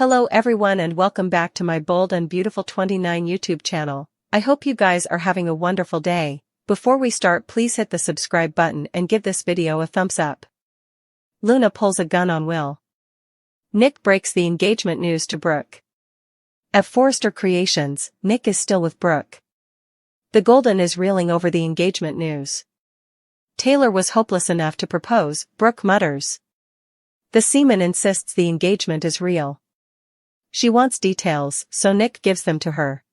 Hello everyone and welcome back to my Bold and Beautiful 29 YouTube channel. I hope you guys are having a wonderful day. Before we start, please hit the subscribe button and give this video a thumbs up. Luna pulls a gun on Will. Nick breaks the engagement news to Brooke. At Forrester Creations, Nick is still with Brooke. The Golden is reeling over the engagement news. Taylor was hopeless enough to propose, Brooke mutters. The seaman insists the engagement is real. She wants details, so Nick gives them to her.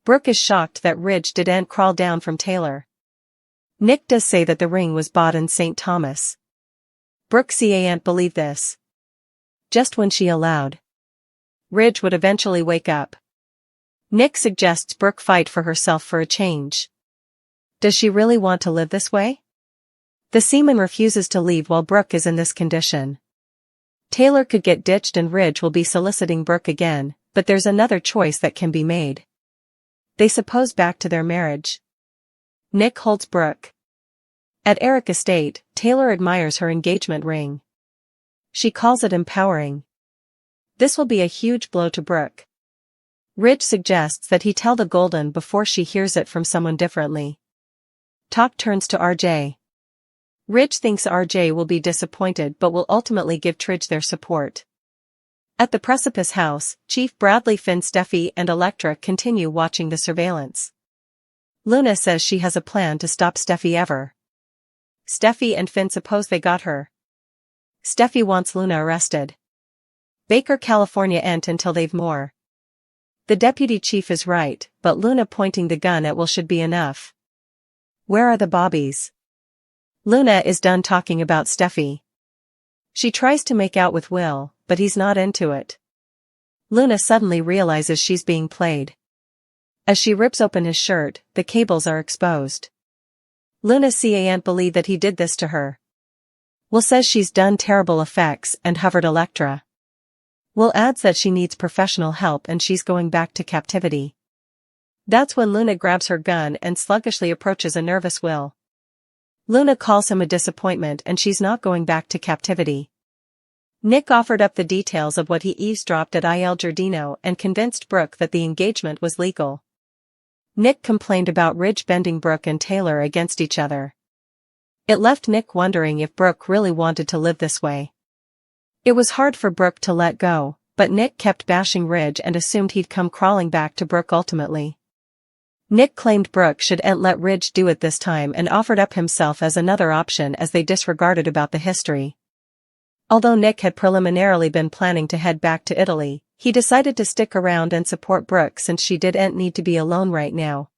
Brooke is shocked that Ridge didn't crawl down from Taylor. Nick does say that the ring was bought in St. Thomas. Brooke can't believe this. Just when she allowed Ridge would eventually wake up. Nick suggests Brooke fight for herself for a change. Does she really want to live this way? The seaman refuses to leave while Brooke is in this condition. Taylor could get ditched and Ridge will be soliciting Brooke again, but there's another choice that can be made. They suppose back to their marriage. Nick holds Brooke. At Eric Estate, Taylor admires her engagement ring. She calls it empowering. This will be a huge blow to Brooke. Ridge suggests that he tell the Golden before she hears it from someone differently. Talk turns to RJ. Ridge thinks RJ will be disappointed but will ultimately give Tridge their support. At the Precipice House, Chief Bradley, Finn, Steffi and Elektra continue watching the surveillance. Luna says she has a plan to stop Steffi ever. Steffi and Finn suppose they got her. Steffi wants Luna arrested. Baker, California ain't until they've more. The deputy chief is right, but Luna pointing the gun at Will should be enough. Where are the bobbies? Luna is done talking about Steffi. She tries to make out with Will, but he's not into it. Luna suddenly realizes she's being played. As she rips open his shirt, the cables are exposed. Luna can't believe that he did this to her. Will says she's done terrible effects and hovered Elektra. Will adds that she needs professional help and she's going back to captivity. That's when Luna grabs her gun and sluggishly approaches a nervous Will. Luna calls him a disappointment and she's not going back to captivity. Nick offered up the details of what he eavesdropped at Il Giardino and convinced Brooke that the engagement was legal. Nick complained about Ridge bending Brooke and Taylor against each other. It left Nick wondering if Brooke really wanted to live this way. It was hard for Brooke to let go, but Nick kept bashing Ridge and assumed he'd come crawling back to Brooke ultimately. Nick claimed Brooke shouldn't let Ridge do it this time and offered up himself as another option as they disregarded about the history. Although Nick had preliminarily been planning to head back to Italy, he decided to stick around and support Brooke since she didn't need to be alone right now.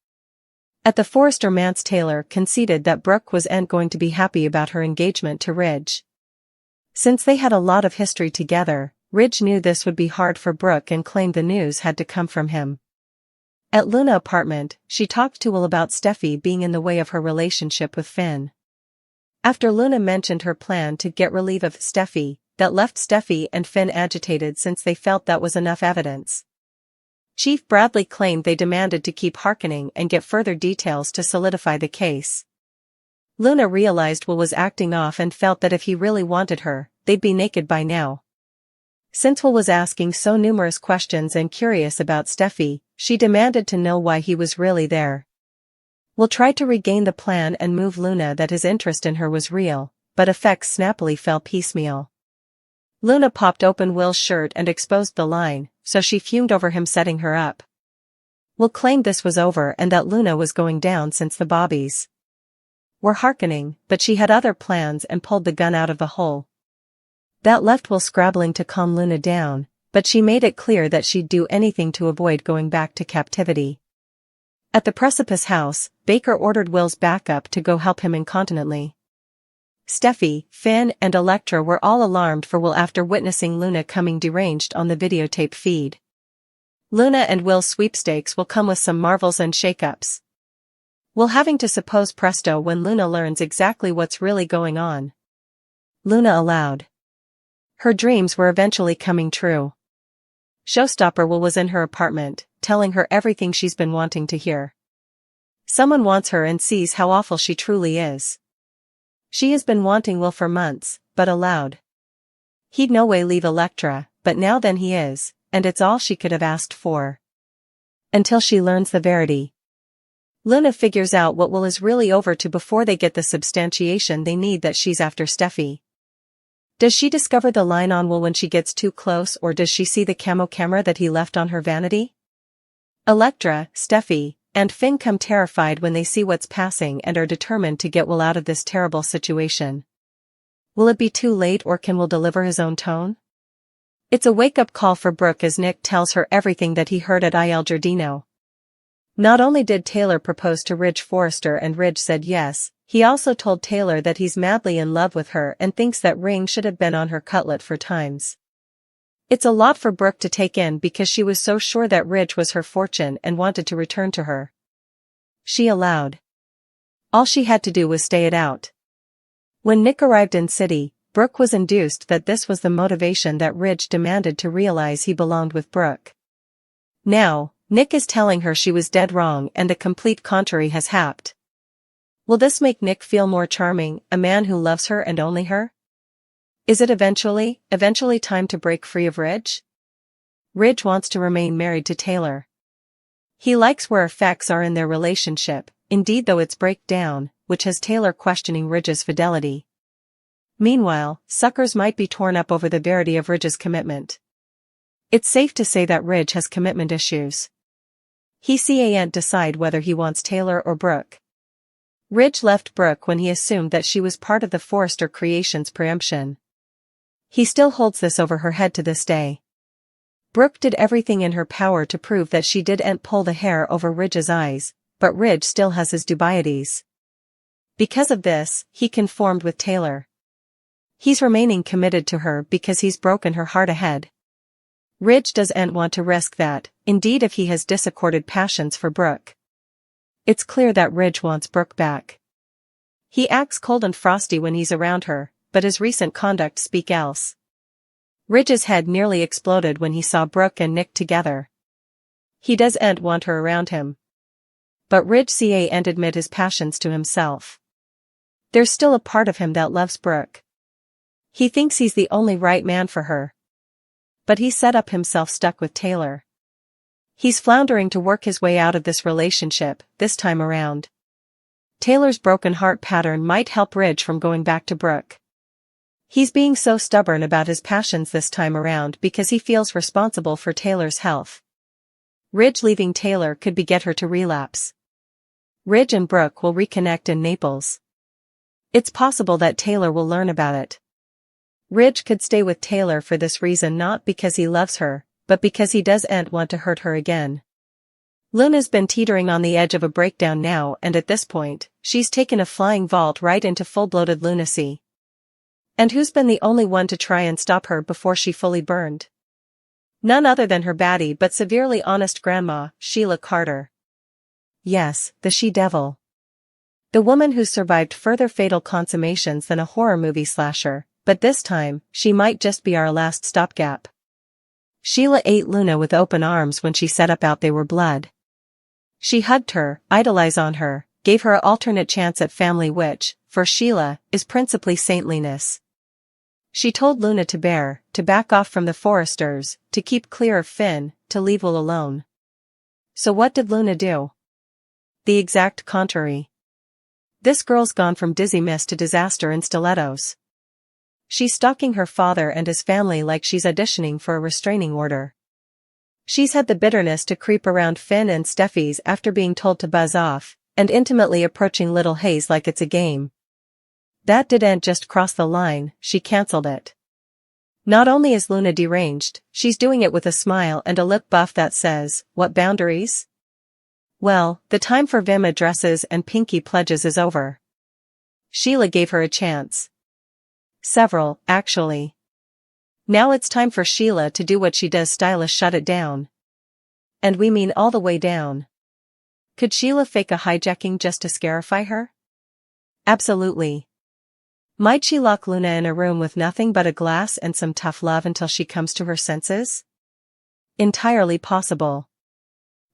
At the Forrester manse, Taylor conceded that Brooke wasn't going to be happy about her engagement to Ridge. Since they had a lot of history together, Ridge knew this would be hard for Brooke and claimed the news had to come from him. At Luna apartment, she talked to Will about Steffi being in the way of her relationship with Finn. After Luna mentioned her plan to get relief of Steffi, that left Steffi and Finn agitated since they felt that was enough evidence. Chief Bradley claimed they demanded to keep hearkening and get further details to solidify the case. Luna realized Will was acting off and felt that if he really wanted her, they'd be naked by now. Since Will was asking so numerous questions and curious about Steffi, she demanded to know why he was really there. Will tried to regain the plan and move Luna that his interest in her was real, but effects snappily fell piecemeal. Luna popped open Will's shirt and exposed the line, so she fumed over him setting her up. Will claimed this was over and that Luna was going down since the bobbies were hearkening, but she had other plans and pulled the gun out of the hole. That left Will scrabbling to calm Luna down, but she made it clear that she'd do anything to avoid going back to captivity. At the Precipice House, Baker ordered Will's backup to go help him incontinently. Steffi, Finn and Elektra were all alarmed for Will after witnessing Luna coming deranged on the videotape feed. Luna and Will's sweepstakes will come with some marvels and shakeups. Will having to suppose presto when Luna learns exactly what's really going on. Luna aloud. Her dreams were eventually coming true. Showstopper Will was in her apartment, telling her everything she's been wanting to hear. Someone wants her and sees how awful she truly is. She has been wanting Will for months, but aloud. He'd no way leave Elektra, but now then he is, and it's all she could have asked for. Until she learns the verity. Luna figures out what Will is really over to before they get the substantiation they need that she's after Steffi. Does she discover the line on Will when she gets too close, or does she see the camo camera that he left on her vanity? Elektra, Steffi, and Finn come terrified when they see what's passing and are determined to get Will out of this terrible situation. Will it be too late, or can Will deliver his own tone? It's a wake-up call for Brooke as Nick tells her everything that he heard at Il Giardino. Not only did Taylor propose to Ridge Forrester and Ridge said yes, he also told Taylor that he's madly in love with her and thinks that ring should have been on her cutlet for times. It's a lot for Brooke to take in because she was so sure that Ridge was her fortune and wanted to return to her. She allowed. All she had to do was stay it out. When Nick arrived in city, Brooke was induced that this was the motivation that Ridge demanded to realize he belonged with Brooke. Now, Nick is telling her she was dead wrong and a complete contrary has happened. Will this make Nick feel more charming, a man who loves her and only her? Is it eventually time to break free of Ridge? Ridge wants to remain married to Taylor. He likes where effects are in their relationship, indeed though it's breakdown, which has Taylor questioning Ridge's fidelity. Meanwhile, suckers might be torn up over the verity of Ridge's commitment. It's safe to say that Ridge has commitment issues. He can't decide whether he wants Taylor or Brooke. Ridge left Brooke when he assumed that she was part of the Forrester Creations preemption. He still holds this over her head to this day. Brooke did everything in her power to prove that she didn't pull the hair over Ridge's eyes, but Ridge still has his dubieties. Because of this, he conformed with Taylor. He's remaining committed to her because he's broken her heart ahead. Ridge doesn't want to risk that, indeed if he has disaccorded passions for Brooke. It's clear that Ridge wants Brooke back. He acts cold and frosty when he's around her, but his recent conduct speaks else. Ridge's head nearly exploded when he saw Brooke and Nick together. He doesn't want her around him. But Ridge can't admit his passions to himself. There's still a part of him that loves Brooke. He thinks he's the only right man for her. But he set up himself stuck with Taylor. He's floundering to work his way out of this relationship, this time around. Taylor's broken heart pattern might help Ridge from going back to Brooke. He's being so stubborn about his passions this time around because he feels responsible for Taylor's health. Ridge leaving Taylor could beget her to relapse. Ridge and Brooke will reconnect in Naples. It's possible that Taylor will learn about it. Ridge could stay with Taylor for this reason, not because he loves her, but because he doesn't want to hurt her again. Luna's been teetering on the edge of a breakdown now, and at this point, she's taken a flying vault right into full-bloated lunacy. And who's been the only one to try and stop her before she fully burned? None other than her batty but severely honest grandma, Sheila Carter. Yes, the she-devil. The woman who survived further fatal consummations than a horror movie slasher, but this time, she might just be our last stopgap. Sheila ate Luna with open arms when she set up out they were blood. She hugged her, idolized on her, gave her an alternate chance at family which, for Sheila, is principally saintliness. She told Luna to back off from the Forresters, to keep clear of Finn, to leave Will alone. So what did Luna do? The exact contrary. This girl's gone from dizzy mist to disaster in stilettos. She's stalking her father and his family like she's auditioning for a restraining order. She's had the bitterness to creep around Finn and Steffi's after being told to buzz off, and intimately approaching little Hayes like it's a game. That didn't just cross the line, she cancelled it. Not only is Luna deranged, she's doing it with a smile and a lip buff that says, "What boundaries?" Well, the time for Vim addresses and pinky pledges is over. Sheila gave her a chance. Several, actually. Now it's time for Sheila to do what she does stylish: shut it down. And we mean all the way down. Could Sheila fake a hijacking just to scarify her? Absolutely. Might she lock Luna in a room with nothing but a glass and some tough love until she comes to her senses? Entirely possible.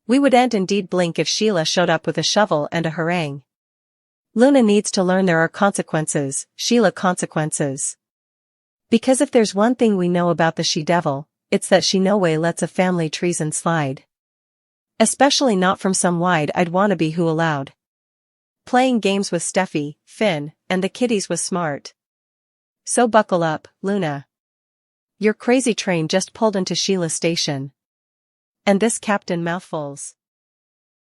We wouldn't indeed blink if Sheila showed up with a shovel and a harangue. Luna needs to learn there are consequences, Sheila consequences. Because if there's one thing we know about the she-devil, it's that she no way lets a family treason slide. Especially not from some wide-eyed wannabe who allowed playing games with Steffi, Finn, and the kiddies was smart. So buckle up, Luna. Your crazy train just pulled into Sheila's station. And this Captain Mouthfuls